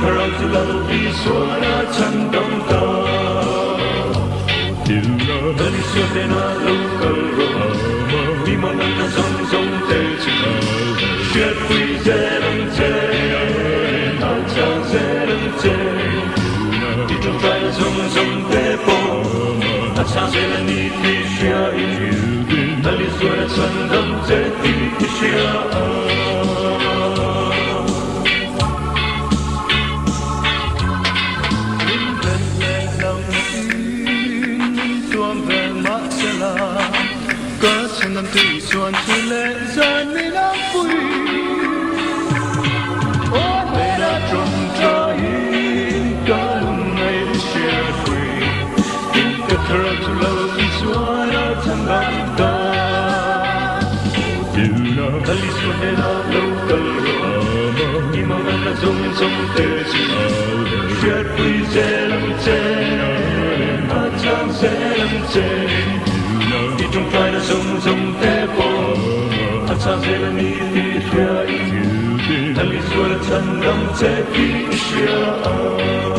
让这老比索那唱动的，那里说的那路个路，你们那松松的情，学会这人这，那唱这人这，你就在松松的风，那唱这人你必须要一，那里说的唱动这必须要。Tuy xuân chỉ lệ ra mi nam vui, ôi lệ đã trông trái cả lùng ngày chia quỳ, in cái thơ tu lâu đi xuân đã thăng bằng ta, ta đi xuân để nó lâu cờ rồi, nhưng mà vẫn là giống giống tê chỉ, chết quỳ dễ lắm dễ, ta chẳng dễ lắm dễ. Trong phải là sông sông té phố, thật sao dễ là mi đi theo, thật lý do là chân lòng sẽ đi xa.